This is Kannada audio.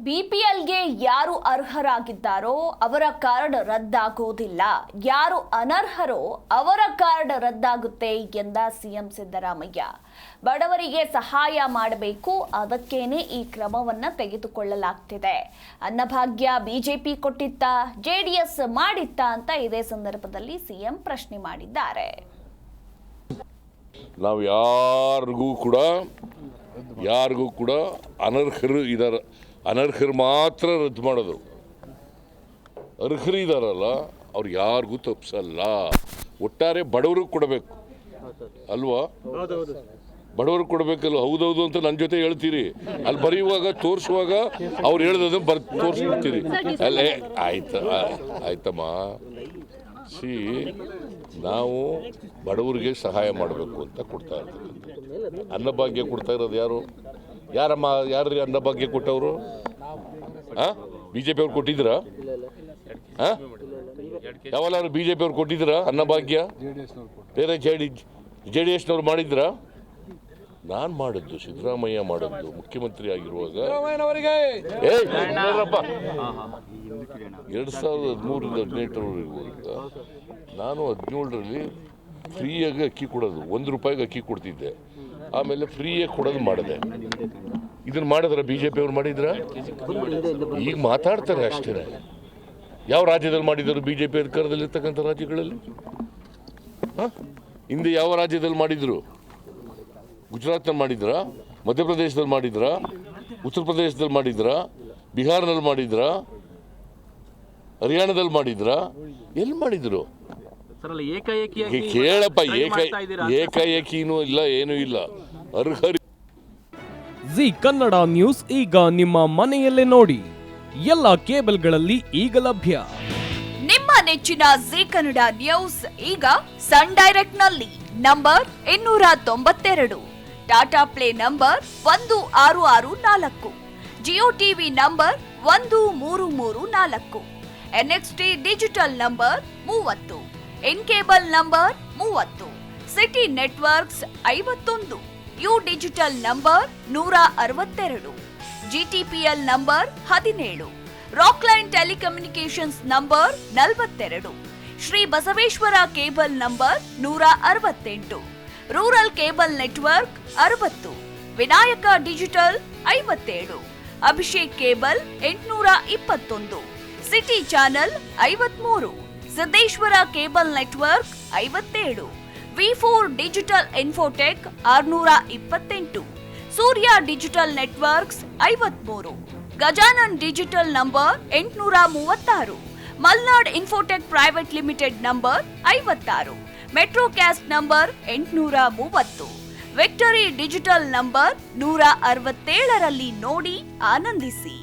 ಬಿಪಿಎಲ್ಗೆ ಯಾರು ಅರ್ಹರಾಗಿದ್ದಾರೋ ಅವರ ಕಾರ್ಡ್ ರದ್ದಾಗೋದಿಲ್ಲ, ಯಾರು ಅನರ್ಹರೋ ಅವರ ಕಾರ್ಡ್ ರದ್ದಾಗುತ್ತೆ ಎಂದ ಸಿಎಂ ಸಿದ್ದರಾಮಯ್ಯ. ಬಡವರಿಗೆ ಸಹಾಯ ಮಾಡಬೇಕು, ಅದಕ್ಕೇನೆ ಈ ಕ್ರಮವನ್ನ ತೆಗೆದುಕೊಳ್ಳಲಾಗ್ತಿದೆ. ಅನ್ನಭಾಗ್ಯ ಬಿಜೆಪಿ ಕೊಟ್ಟಿತ್ತಾ, ಜೆಡಿಎಸ್ ಮಾಡಿತ್ತಾ ಅಂತ ಇದೇ ಸಂದರ್ಭದಲ್ಲಿ ಸಿಎಂ ಪ್ರಶ್ನೆ ಮಾಡಿದ್ದಾರೆ. ನಾವು ಯಾರಿಗೂ ಕೂಡ ಅನರ್ಹರು ಇದ್ದಾರೆ, ಅನರ್ಹರು ಮಾತ್ರ ರದ್ದು ಮಾಡೋದು. ಅರ್ಹರು ಇದ್ದಾರಲ್ಲ ಅವ್ರು ಯಾರಿಗೂ ತಪ್ಪಿಸಲ್ಲ. ಒಟ್ಟಾರೆ ಬಡವ್ರಿಗೆ ಕೊಡಬೇಕು ಅಲ್ವಾ, ಬಡವ್ರಿಗೆ ಕೊಡಬೇಕಲ್ವ? ಹೌದೌದು ಅಂತ ನನ್ನ ಜೊತೆ ಹೇಳ್ತೀರಿ, ಅಲ್ಲಿ ಬರೆಯುವಾಗ ತೋರಿಸುವಾಗ ಅವ್ರು ಹೇಳ್ದದನ್ನು ತೋರಿಸ್ಬಿಡ್ತೀರಿ. ಅಲ್ಲೇ ಆಯ್ತಮ್ಮ. ನಾವು ಬಡವರಿಗೆ ಸಹಾಯ ಮಾಡಬೇಕು ಅಂತ ಕೊಡ್ತಾ ಇರ್ತೀವಿ. ಅನ್ನಭಾಗ್ಯ ಕೊಡ್ತಾ ಇರೋದು ಯಾರು ಅನ್ನಭಾಗ್ಯ ಕೊಟ್ಟವರು? ಬಿಜೆಪಿ ಅವ್ರು ಕೊಟ್ಟಿದ್ದೀರಾ? ಯಾವಲ್ಲಾರು ಬಿಜೆಪಿ ಅವ್ರು ಕೊಟ್ಟಿದ್ದೀರಾ ಅನ್ನಭಾಗ್ಯ? ಬೇರೆ ಜೆಡಿಎಸ್ನವ್ರು ಮಾಡಿದ್ರಾ? ನಾನು ಮಾಡಿದ್ದು, ಸಿದ್ದರಾಮಯ್ಯ ಮಾಡಿದ್ದು ಮುಖ್ಯಮಂತ್ರಿ ಆಗಿರುವಾಗ 2013-18 ನಾನು 17ರಲ್ಲಿ ಫ್ರೀಯಾಗಿ ಅಕ್ಕಿ ಕೊಡೋದು, ₹1 ಅಕ್ಕಿ ಕೊಡ್ತಿದ್ದೆ. ಆಮೇಲೆ ಫ್ರೀಯಾಗಿ ಕೊಡೋದು ಮಾಡಿದೆ. ಇದನ್ನ ಮಾಡಿದ್ರ ಬಿಜೆಪಿ ಅವ್ರು ಮಾಡಿದ್ರ? ಈಗ ಮಾತಾಡ್ತಾರೆ ಅಷ್ಟೇ. ಯಾವ ರಾಜ್ಯದಲ್ಲಿ ಮಾಡಿದರು ಬಿಜೆಪಿ ಅಧಿಕಾರದಲ್ಲಿರ್ತಕ್ಕಂಥ ರಾಜ್ಯಗಳಲ್ಲಿ? ಹಿಂದೆ ಯಾವ ರಾಜ್ಯದಲ್ಲಿ ಮಾಡಿದ್ರು? ಗುಜರಾತ್ನಲ್ಲಿ ಮಾಡಿದ್ರ, ಮಧ್ಯಪ್ರದೇಶದಲ್ಲಿ ಮಾಡಿದ್ರ, ಉತ್ತರ ಪ್ರದೇಶದಲ್ಲಿ ಮಾಡಿದ್ರ, ಬಿಹಾರ್ನಲ್ಲಿ ಮಾಡಿದ್ರ, ಹರಿಯಾಣದಲ್ಲಿ ಮಾಡಿದ್ರ? ಎಲ್ಲಿ ಮಾಡಿದ್ರು? ಕೇಳಪ್ಪ, ಏಕಾಏಕಿನೂ ಇಲ್ಲ, ಏನೂ ಇಲ್ಲ. ಅರ್ಹರಿ. ಜಿ ಕನ್ನಡ ನ್ಯೂಸ್ ಈಗ ನಿಮ್ಮ ಮನೆಯಲ್ಲೇ ನೋಡಿ. ಎಲ್ಲ ಕೇಬಲ್ಗಳಲ್ಲಿ ಈಗ ಲಭ್ಯ. ನಿಮ್ಮ ನೆಚ್ಚಿನ ಜಿ ಕನ್ನಡ ನ್ಯೂಸ್ ಈಗ ಸನ್ ಡೈರೆಕ್ಟ್ ನಲ್ಲಿ number 292, Tata play number 1664, Jio TV number 1334, NXT digital number 30, in cable number 30, city networks 51, U digital number 162, GTPL number 17, Rockline telecommunications number 42, Shri Basaveshwara cable number 168, rural cable network 60, Vinayaka digital 57, Abhishek cable 821, city channel 53, Siddeshwara cable network 57, V4 digital Infotech 628, Surya digital networks 53, Gajanan digital number 836, Malnad infotech private limited number 56, metrocast number 830, victory digital number 167ರಲ್ಲಿ ನೋಡಿ ಆನಂದಿಸಿ.